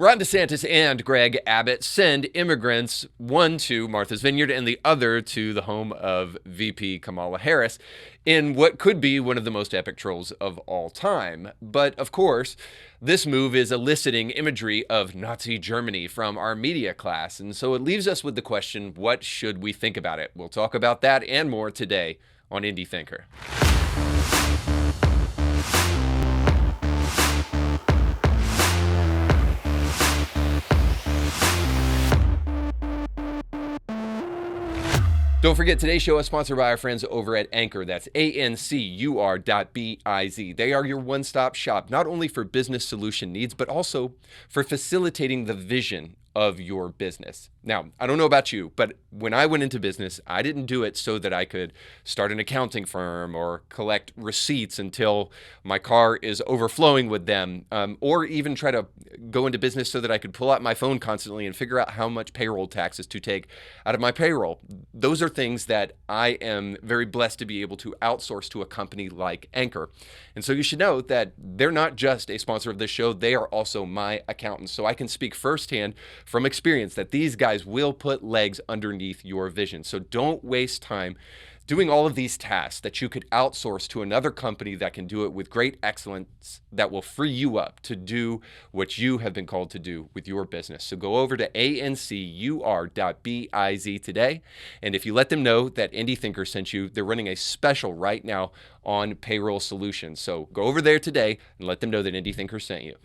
Ron Desantis and Greg Abbott send immigrants, one to Martha's Vineyard and the other to the home of VP Kamala Harris, in what could be one of the most epic trolls of all time. But of course, this move is eliciting imagery of Nazi Germany from our media class, and so it leaves us with the question, what should we think about it? We'll talk about that and more today on Indie Thinker. Don't forget, today's show is sponsored by our friends over at Ancur. That's Ancur.biz. They are your one-stop shop, not only for business solution needs, but also for facilitating the vision of your business. Now, I don't know about you, but when I went into business, I didn't do it so that I could start an accounting firm or collect receipts until my car is overflowing with them, or even try to go into business so that I could pull out my phone constantly and figure out how much payroll taxes to take out of my payroll. Those are things that I am very blessed to be able to outsource to a company like Ancur. And so you should know that they're not just a sponsor of this show, they are also my accountants. So I can speak firsthand from experience that these guys will put legs underneath your vision. So don't waste time doing all of these tasks that you could outsource to another company that can do it with great excellence, that will free you up to do what you have been called to do with your business. So go over to ancur.biz today. And if you let them know that Indie Thinker sent you, they're running a special right now on payroll solutions. So go over there today and let them know that Indie Thinker sent you.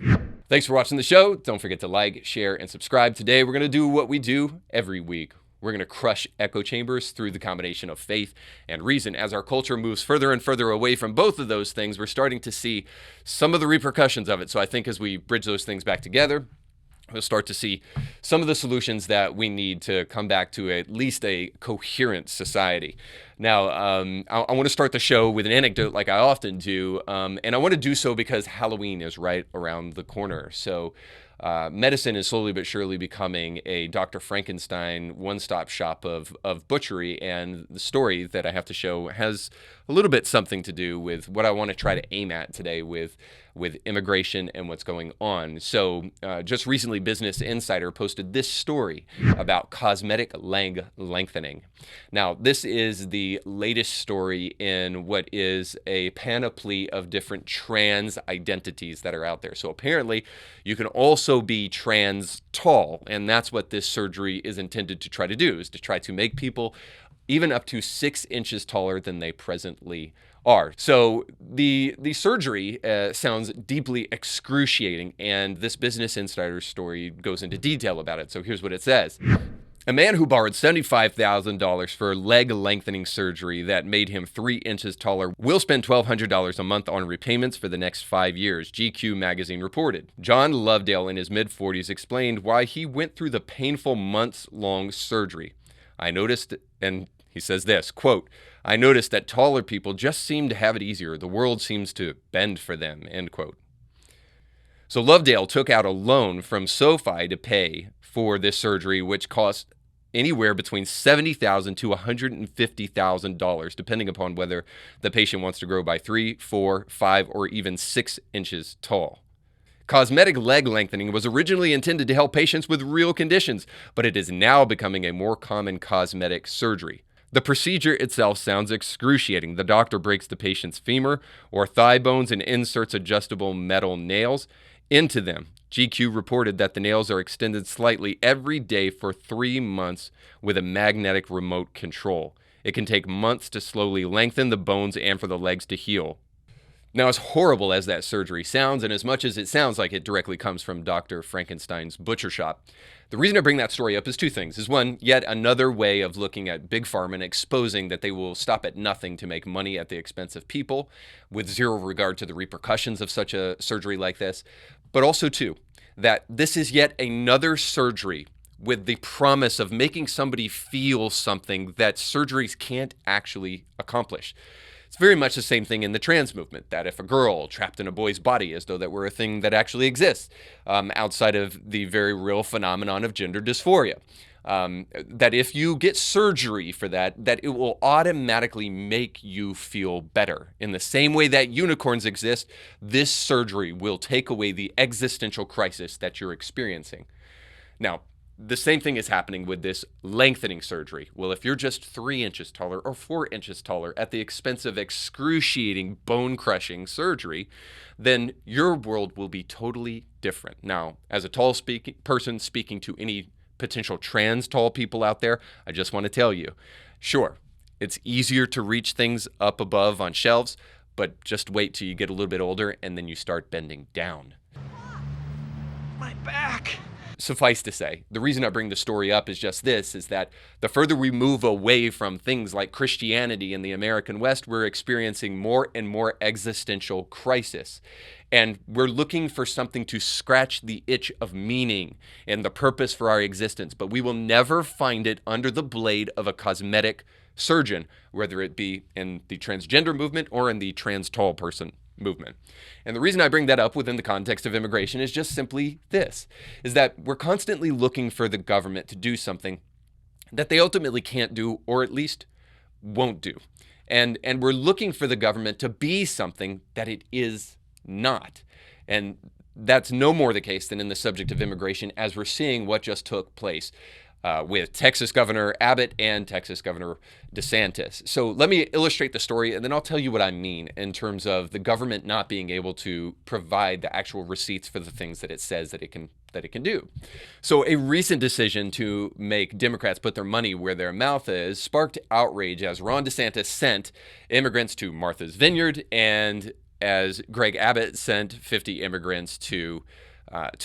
Thanks for watching the show. Don't forget to like, share, and subscribe. Today, we're going to do what we do every week. We're going to crush echo chambers through the combination of faith and reason. As our culture moves further and further away from both of those things, we're starting to see some of the repercussions of it. So I think as we bridge those things back together, we'll start to see some of the solutions that we need to come back to at least a coherent society. Now, I want to start the show with an anecdote like I often do, and I want to do so because Halloween is right around the corner. So medicine is slowly but surely becoming a Dr. Frankenstein one-stop shop of butchery, and the story that I have to show has a little bit something to do with what I want to try to aim at today with immigration and what's going on. So just recently, Business Insider posted this story about cosmetic leg lengthening. Now, this is the latest story in what is a panoply of different trans identities that are out there. So apparently, you can also be trans tall, and that's what this surgery is intended to try to do, is to try to make people even up to 6 inches taller than they presently are. So the surgery sounds deeply excruciating, and this Business Insider story goes into detail about it. So here's what it says. A man who borrowed $75,000 for leg lengthening surgery that made him 3 inches taller will spend $1,200 a month on repayments for the next 5 years, GQ magazine reported. John Lovedale, in his mid-40s, explained why he went through the painful months-long surgery. I noticed, and he says this, quote, I noticed that taller people just seem to have it easier. The world seems to bend for them, end quote. So Lovedale took out a loan from SoFi to pay for this surgery, which cost anywhere between $70,000 to $150,000, depending upon whether the patient wants to grow by 3, 4, 5, or even 6 inches tall. Cosmetic leg lengthening was originally intended to help patients with real conditions, but it is now becoming a more common cosmetic surgery. The procedure itself sounds excruciating. The doctor breaks the patient's femur or thigh bones and inserts adjustable metal nails into them. GQ reported that the nails are extended slightly every day for 3 months with a magnetic remote control. It can take months to slowly lengthen the bones and for the legs to heal. Now, as horrible as that surgery sounds, and as much as it sounds like it directly comes from Dr. Frankenstein's butcher shop, the reason I bring that story up is 2 things. Is one, yet another way of looking at Big Pharma and exposing that they will stop at nothing to make money at the expense of people, with zero regard to the repercussions of such a surgery like this. But also, 2, that this is yet another surgery with the promise of making somebody feel something that surgeries can't actually accomplish. It's very much the same thing in the trans movement, that if a girl trapped in a boy's body, as though that were a thing that actually exists outside of the very real phenomenon of gender dysphoria. that if you get surgery for that, that it will automatically make you feel better. In the same way that unicorns exist, this surgery will take away the existential crisis that you're experiencing. Now, the same thing is happening with this lengthening surgery. Well, if you're just 3 inches taller or 4 inches taller at the expense of excruciating bone-crushing surgery, then your world will be totally different. Now, as a tall person speaking to any potential trans tall people out there, I just want to tell you, sure, it's easier to reach things up above on shelves, but just wait till you get a little bit older and then you start bending down. My back. Suffice to say, the reason I bring the story up is just this, is that the further we move away from things like Christianity in the American West, we're experiencing more and more existential crisis. And we're looking for something to scratch the itch of meaning and the purpose for our existence, but we will never find it under the blade of a cosmetic surgeon, whether it be in the transgender movement or in the trans tall person movement. And the reason I bring that up within the context of immigration is just simply this, is that we're constantly looking for the government to do something that they ultimately can't do, or at least won't do. And we're looking for the government to be something that it is not. And that's no more the case than in the subject of immigration, as we're seeing what just took place with Texas Governor Abbott and Texas Governor Desantis. So let me illustrate the story, and then I'll tell you what I mean in terms of the government not being able to provide the actual receipts for the things that it says that it can do. So a recent decision to make Democrats put their money where their mouth is sparked outrage as Ron DeSantis sent immigrants to Martha's Vineyard, and as Greg Abbott sent 50 immigrants to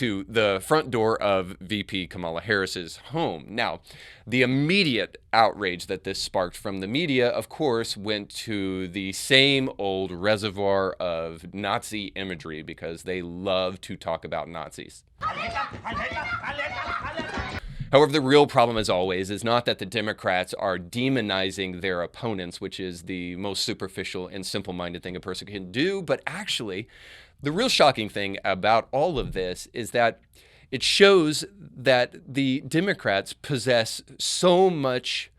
the front door of VP Kamala Harris's home. Now, the immediate outrage that this sparked from the media, of course, went to the same old reservoir of Nazi imagery, because they love to talk about Nazis. However, the real problem, as always, is not that the Democrats are demonizing their opponents, which is the most superficial and simple-minded thing a person can do, but actually, the real shocking thing about all of this is that it shows that the Democrats possess so much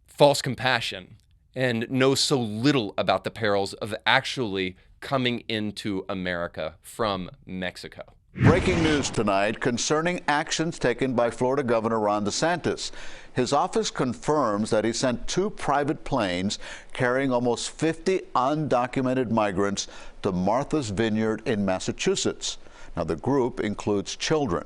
false compassion and know so little about the perils of actually coming into America from Mexico. Breaking news tonight concerning actions taken by Florida Governor Ron DeSantis. His office confirms that he sent 2 private planes carrying almost 50 undocumented migrants to Martha's Vineyard in Massachusetts. Now, the group includes children.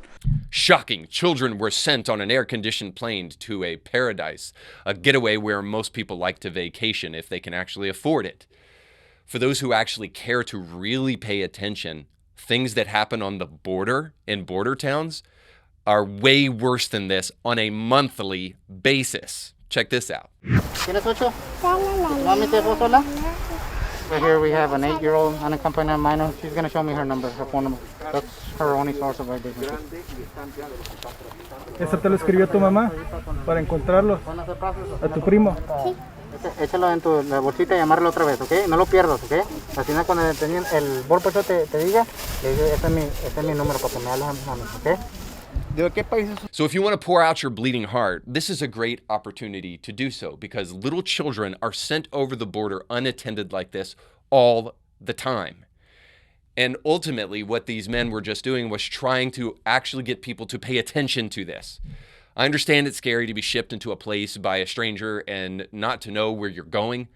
Shocking. Children were sent on an air-conditioned plane to a paradise, a getaway where most people like to vacation if they can actually afford it. For those who actually care to really pay attention, things that happen on the border in border towns are way worse than this on a monthly basis. Check this out. ¿Tienes 8? Want me to go sola? Right here we have an 8-year-old unaccompanied minor. She's going to show me her number, her phone number. That's her only source of ID. ¿Eso te lo escribió tu mamá para encontrarlo a tu primo? Sí. Échalo en tu la bolsita y llamarlo otra vez, ¿ok? No lo pierdas, ¿ok? Al final cuando el bordo te diga, le dice, este es mi número para que me hables a mí, ¿ok? So if you want to pour out your bleeding heart, this is a great opportunity to do so, because little children are sent over the border unattended like this all the time. And ultimately, what these men were just doing was trying to actually get people to pay attention to this. I understand it's scary to be shipped into a place by a stranger and not to know where you're going,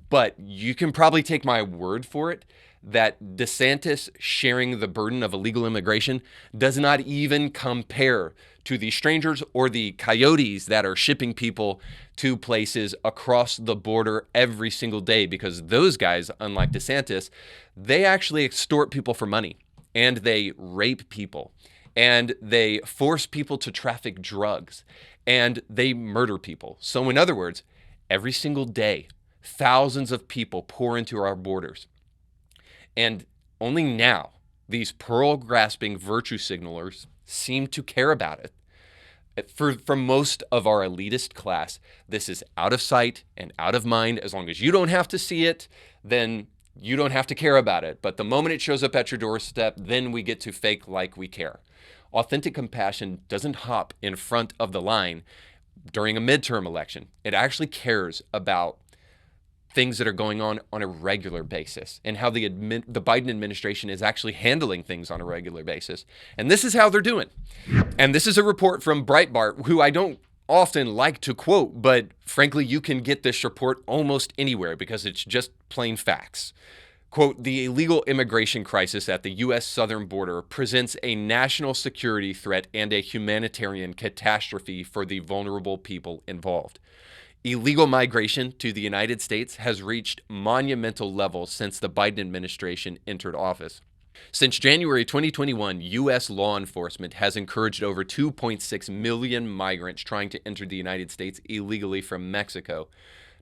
but you can probably take my word for it that DeSantis sharing the burden of illegal immigration does not even compare to the strangers or the coyotes that are shipping people to places across the border every single day, because those guys, unlike DeSantis, they actually extort people for money, and they rape people, and they force people to traffic drugs, and they murder people. So in other words, every single day, thousands of people pour into our borders. And only now, these pearl-grasping virtue signalers seem to care about it. For most of our elitist class, this is out of sight and out of mind. As long as you don't have to see it, then you don't have to care about it. But the moment it shows up at your doorstep, then we get to fake like we care. Authentic compassion doesn't hop in front of the line during a midterm election. It actually cares about things that are going on a regular basis and how the Biden administration is actually handling things on a regular basis. And this is how they're doing. And this is a report from Breitbart, who I don't often like to quote, but frankly, you can get this report almost anywhere because it's just plain facts. Quote, the illegal immigration crisis at the U.S. southern border presents a national security threat and a humanitarian catastrophe for the vulnerable people involved. Illegal migration to the United States has reached monumental levels since the Biden administration entered office. Since January 2021, U.S. law enforcement has encouraged over 2.6 million migrants trying to enter the United States illegally from Mexico,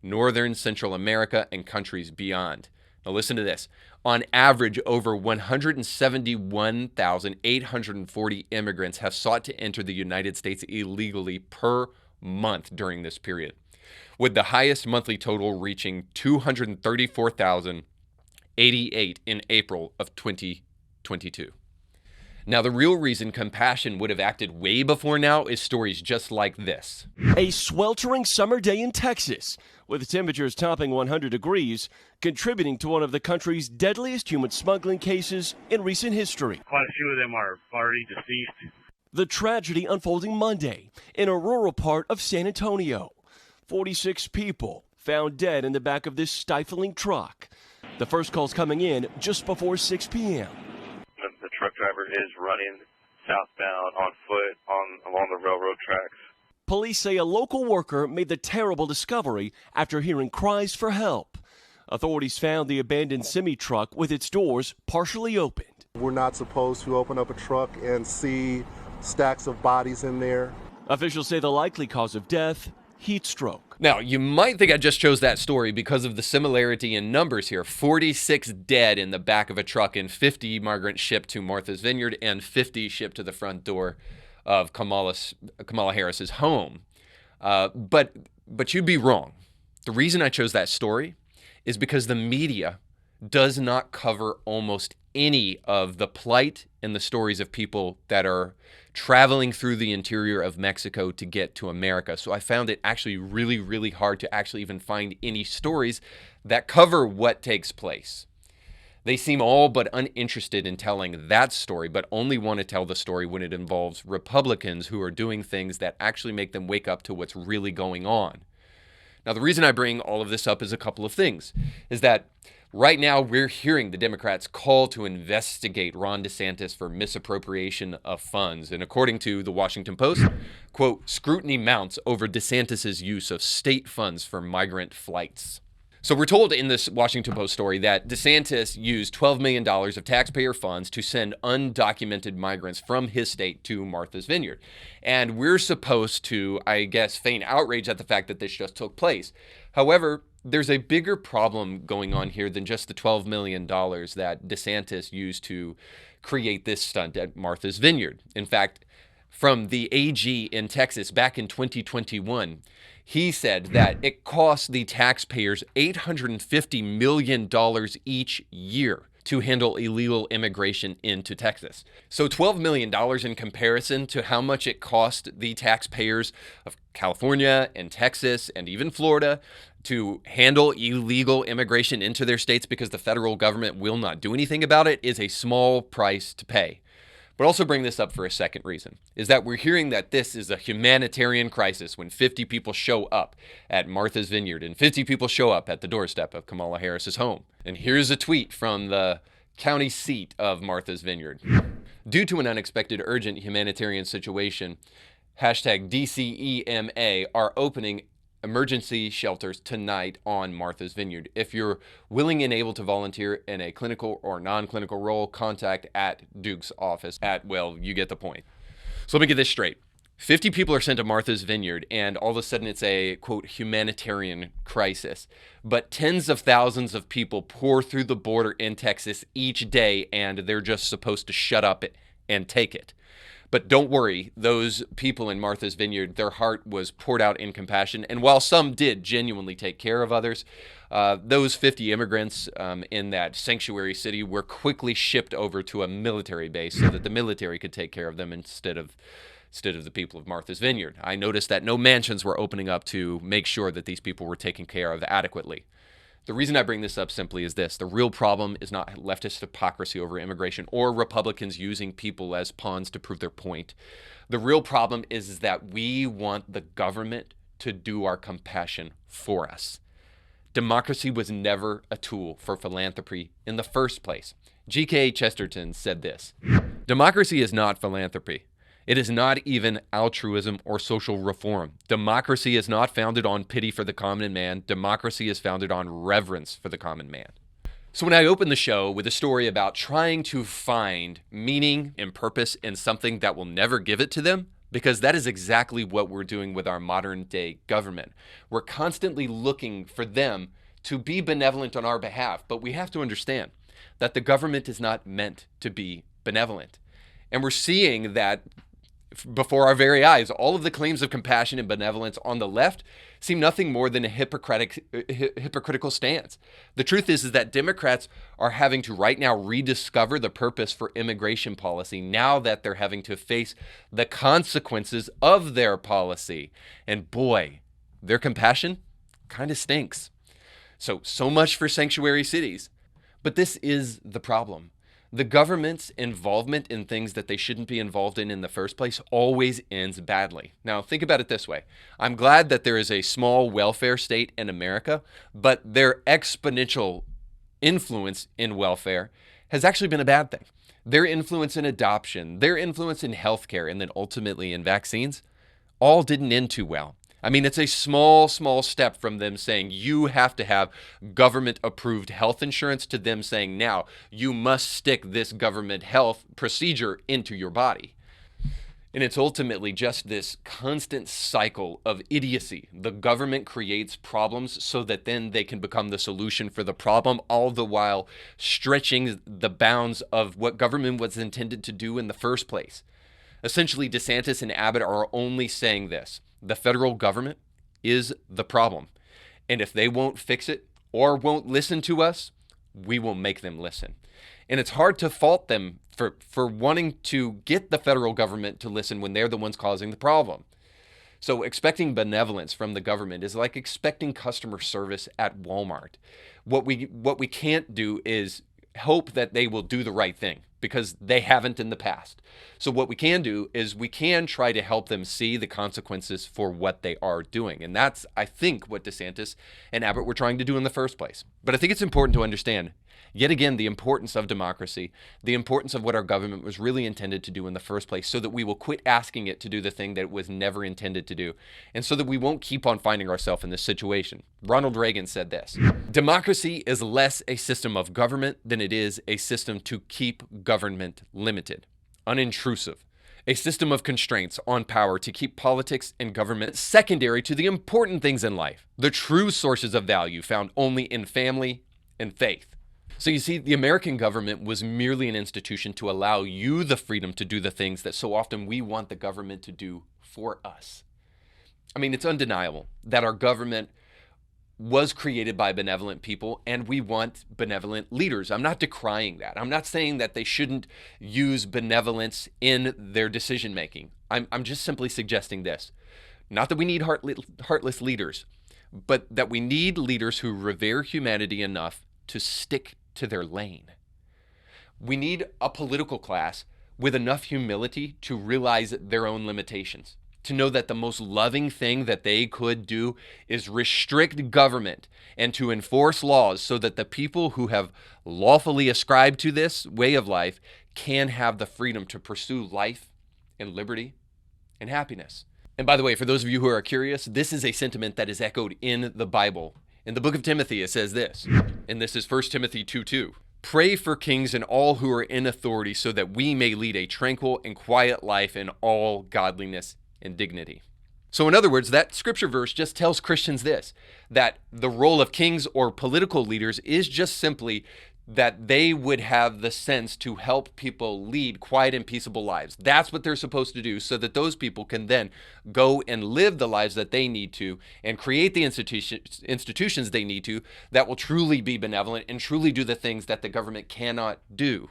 Northern Central America, and countries beyond. Now listen to this. On average, over 171,840 immigrants have sought to enter the United States illegally per month during this period, with the highest monthly total reaching 234,088 in April of 2022. Now, the real reason Compassion would have acted way before now is stories just like this. A sweltering summer day in Texas, with temperatures topping 100 degrees, contributing to one of the country's deadliest human smuggling cases in recent history. Quite a few of them are already deceased. The tragedy unfolding Monday in a rural part of San Antonio. 46 people found dead in the back of this stifling truck. The first calls coming in just before 6 p.m. The truck driver is running southbound on foot along the railroad tracks. Police say a local worker made the terrible discovery after hearing cries for help. Authorities found the abandoned semi-truck with its doors partially opened. We're not supposed to open up a truck and see stacks of bodies in there. Officials say the likely cause of death, heat stroke. Now, you might think I just chose that story because of the similarity in numbers here. 46 dead in the back of a truck and 50 migrants shipped to Martha's Vineyard and 50 shipped to the front door of Kamala Harris's home. But you'd be wrong. The reason I chose that story is because the media does not cover almost any of the plight and the stories of people that are traveling through the interior of Mexico to get to America. So I found it actually really, really hard to actually even find any stories that cover what takes place. They seem all but uninterested in telling that story, but only want to tell the story when it involves Republicans who are doing things that actually make them wake up to what's really going on. Now, the reason I bring all of this up is a couple of things, is that right now we're hearing the Democrats call to investigate Ron DeSantis for misappropriation of funds. And according to the Washington Post, quote, scrutiny mounts over DeSantis's use of state funds for migrant flights. So we're told in this Washington Post story that DeSantis used $12 million of taxpayer funds to send undocumented migrants from his state to Martha's Vineyard. And we're supposed to, I guess, feign outrage at the fact that this just took place. However, there's a bigger problem going on here than just the $12 million that DeSantis used to create this stunt at Martha's Vineyard. In fact, from the AG in Texas back in 2021, he said that it costs the taxpayers $850 million each year to handle illegal immigration into Texas. So $12 million in comparison to how much it cost the taxpayers of California and Texas and even Florida to handle illegal immigration into their states because the federal government will not do anything about it is a small price to pay. But also bring this up for a second reason, is that we're hearing that this is a humanitarian crisis when 50 people show up at Martha's Vineyard and 50 people show up at the doorstep of Kamala Harris's home. And here's a tweet from the county seat of Martha's Vineyard. Due to an unexpected urgent humanitarian situation, #DCEMA are opening emergency shelters tonight on Martha's Vineyard. If you're willing and able to volunteer in a clinical or non-clinical role, contact at Duke's office well, you get the point. So let me get this straight. 50 people are sent to Martha's Vineyard, and all of a sudden it's a, quote, humanitarian crisis. But tens of thousands of people pour through the border in Texas each day, and they're just supposed to shut up and take it. But don't worry, those people in Martha's Vineyard, their heart was poured out in compassion. And while some did genuinely take care of others, those 50 immigrants in that sanctuary city were quickly shipped over to a military base so that the military could take care of them instead of instead of the people of Martha's Vineyard. I noticed that no mansions were opening up to make sure that these people were taken care of adequately. The reason I bring this up simply is this. The real problem is not leftist hypocrisy over immigration or Republicans using people as pawns to prove their point. The real problem is that we want the government to do our compassion for us. Democracy was never a tool for philanthropy in the first place. G.K. Chesterton said this: democracy is not philanthropy. It is not even altruism or social reform. Democracy is not founded on pity for the common man. Democracy is founded on reverence for the common man. So when I opened the show with a story about trying to find meaning and purpose in something that will never give it to them, because that is exactly what we're doing with our modern day government. We're constantly looking for them to be benevolent on our behalf, but we have to understand that the government is not meant to be benevolent. And we're seeing that before our very eyes. All of the claims of compassion and benevolence on the left seem nothing more than a hypocritical stance. The truth is that Democrats are having to right now rediscover the purpose for immigration policy now that they're having to face the consequences of their policy. And boy, their compassion kind of stinks. So much for sanctuary cities. But this is the problem. The government's involvement in things that they shouldn't be involved in the first place always ends badly. Now, think about it this way. I'm glad that there is a small welfare state in America, but their exponential influence in welfare has actually been a bad thing. Their influence in adoption, their influence in healthcare, and then ultimately in vaccines, all didn't end too well. I mean, it's a small step from them saying you have to have government-approved health insurance to them saying now you must stick this government health procedure into your body. And it's ultimately just this constant cycle of idiocy. The government creates problems so that then they can become the solution for the problem, all the while stretching the bounds of what government was intended to do in the first place. Essentially, Desantis and Abbott are only saying this: the federal government is the problem. And if they won't fix it or won't listen to us, we will make them listen. And it's hard to fault them for wanting to get the federal government to listen when they're the ones causing the problem. So expecting benevolence from the government is like expecting customer service at Walmart. What we can't do is hope that they will do the right thing, because they haven't in the past. So what we can do is we can try to help them see the consequences for what they are doing. And that's, I think, what Desantis and Abbott were trying to do in the first place. But I think it's important to understand, yet again, the importance of democracy, the importance of what our government was really intended to do in the first place, so that we will quit asking it to do the thing that it was never intended to do, and so that we won't keep on finding ourselves in this situation. Ronald Reagan said this: democracy is less a system of government than it is a system to keep government limited, unintrusive, a system of constraints on power to keep politics and government secondary to the important things in life, the true sources of value found only in family and faith. So you see, the American government was merely an institution to allow you the freedom to do the things that so often we want the government to do for us. I mean, it's undeniable that our government was created by benevolent people, and we want benevolent leaders. I'm not decrying that. I'm not saying that they shouldn't use benevolence in their decision making. I'm just simply suggesting this. Not that we need heartless leaders, but that we need leaders who revere humanity enough to stick to their lane. We need a political class with enough humility to realize their own limitations, to know that the most loving thing that they could do is restrict government and to enforce laws so that the people who have lawfully ascribed to this way of life can have the freedom to pursue life and liberty and happiness. And by the way, for those of you who are curious, this is a sentiment that is echoed in the Bible. In the book of Timothy, it says this, and this is 1 Timothy 2:2. Pray for kings and all who are in authority so that we may lead a tranquil and quiet life in all godliness and dignity. So in other words, that scripture verse just tells Christians this, that the role of kings or political leaders is just simply that they would have the sense to help people lead quiet and peaceable lives. That's what they're supposed to do, so that those people can then go and live the lives that they need to and create the institutions they need to that will truly be benevolent and truly do the things that the government cannot do.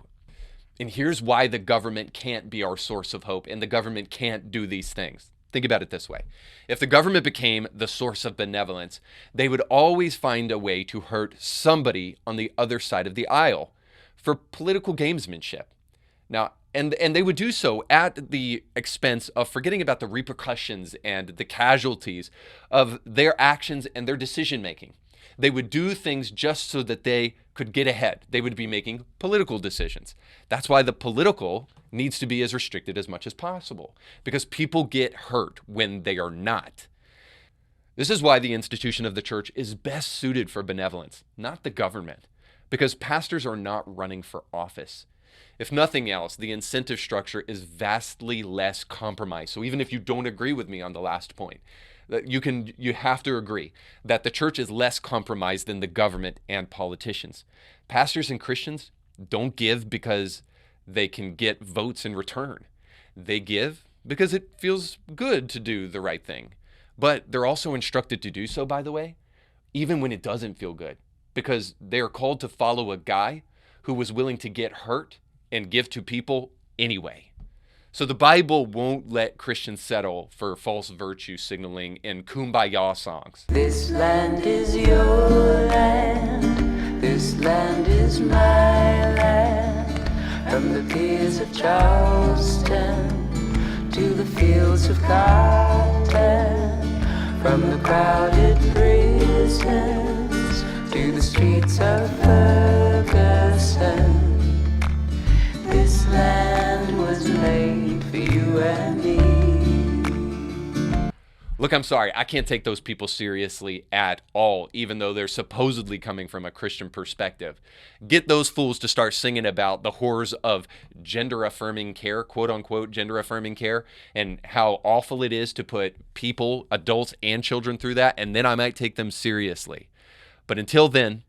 And here's why the government can't be our source of hope and the government can't do these things. Think about it this way. If the government became the source of benevolence, they would always find a way to hurt somebody on the other side of the aisle for political gamesmanship. Now, and they would do so at the expense of forgetting about the repercussions and the casualties of their actions and their decision making. They would do things just so that they could get ahead. They would be making political decisions. That's why the political needs to be as restricted as much as possible, because people get hurt when they are not. This is why the institution of the church is best suited for benevolence, not the government, because pastors are not running for office. If nothing else, the incentive structure is vastly less compromised. So even if you don't agree with me on the last point, you have to agree that the church is less compromised than the government and politicians. Pastors and Christians don't give because they can get votes in return. They give because it feels good to do the right thing. But they're also instructed to do so, by the way, even when it doesn't feel good, because they are called to follow a guy who was willing to get hurt and give to people anyway. So the Bible won't let Christians settle for false virtue signaling and kumbaya songs. This land is your land, this land is my land, from the piers of Charleston to the fields of cotton, from the crowded prisons to the streets of Ferguson. This land was made for you and me. Look, I'm sorry, I can't take those people seriously at all, even though they're supposedly coming from a Christian perspective. Get those fools to start singing about the horrors of gender-affirming care, quote-unquote gender-affirming care, and how awful it is to put people, adults and children through that, and then I might take them seriously. But until then,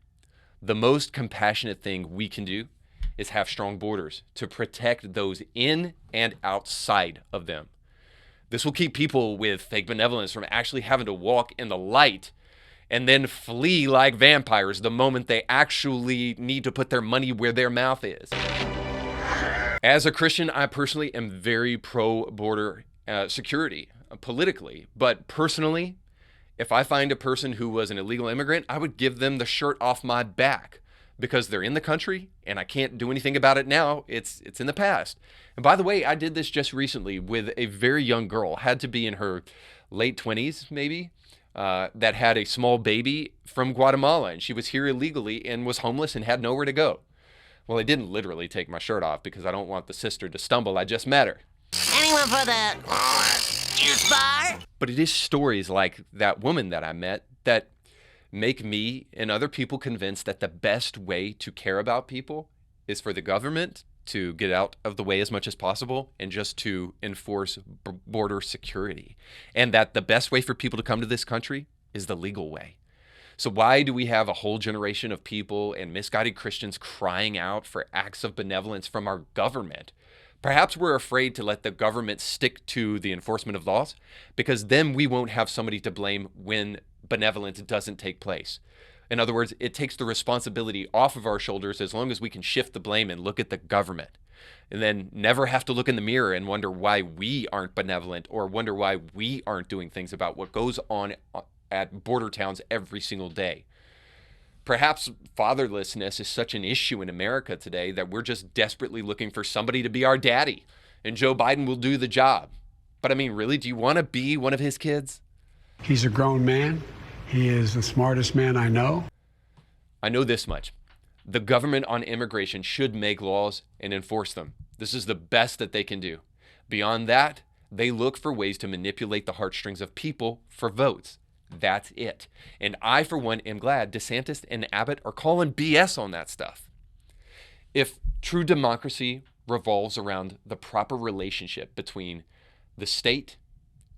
the most compassionate thing we can do is have strong borders to protect those in and outside of them. This will keep people with fake benevolence from actually having to walk in the light and then flee like vampires the moment they actually need to put their money where their mouth is. As a Christian, I personally am very pro-border security politically, but personally, if I find a person who was an illegal immigrant, I would give them the shirt off my back, because they're in the country and I can't do anything about it now. It's in the past. And by the way, I did this just recently with a very young girl, had to be in her late 20s maybe, that had a small baby from Guatemala, and she was here illegally and was homeless and had nowhere to go. Well, I didn't literally take my shirt off because I don't want the sister to stumble. I just met her. Anyone for the juice bar? But it is stories like that woman that I met that make me and other people convinced that the best way to care about people is for the government to get out of the way as much as possible and just to enforce border security. And that the best way for people to come to this country is the legal way. So why do we have a whole generation of people and misguided Christians crying out for acts of benevolence from our government? Perhaps we're afraid to let the government stick to the enforcement of laws, because then we won't have somebody to blame when benevolence doesn't take place. In other words, it takes the responsibility off of our shoulders as long as we can shift the blame and look at the government, and then never have to look in the mirror and wonder why we aren't benevolent or wonder why we aren't doing things about what goes on at border towns every single day. Perhaps fatherlessness is such an issue in America today that we're just desperately looking for somebody to be our daddy, and Joe Biden will do the job. But I mean, really, do you want to be one of his kids? He's a grown man. He is the smartest man I know. I know this much. The government on immigration should make laws and enforce them. This is the best that they can do. Beyond that, they look for ways to manipulate the heartstrings of people for votes. That's it. And I, for one, am glad DeSantis and Abbott are calling BS on that stuff. If true democracy revolves around the proper relationship between the state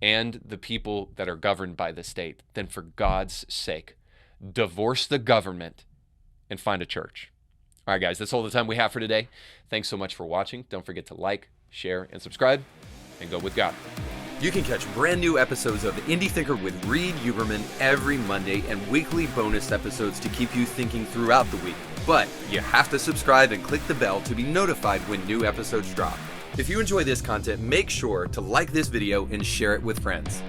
and the people that are governed by the state, then for God's sake, divorce the government and find a church. All right, guys, that's all the time we have for today. Thanks so much for watching. Don't forget to like, share, and subscribe, and go with God. You can catch brand new episodes of Indie Thinker with Reed Huberman every Monday and weekly bonus episodes to keep you thinking throughout the week. But you have to subscribe and click the bell to be notified when new episodes drop. If you enjoy this content, make sure to like this video and share it with friends.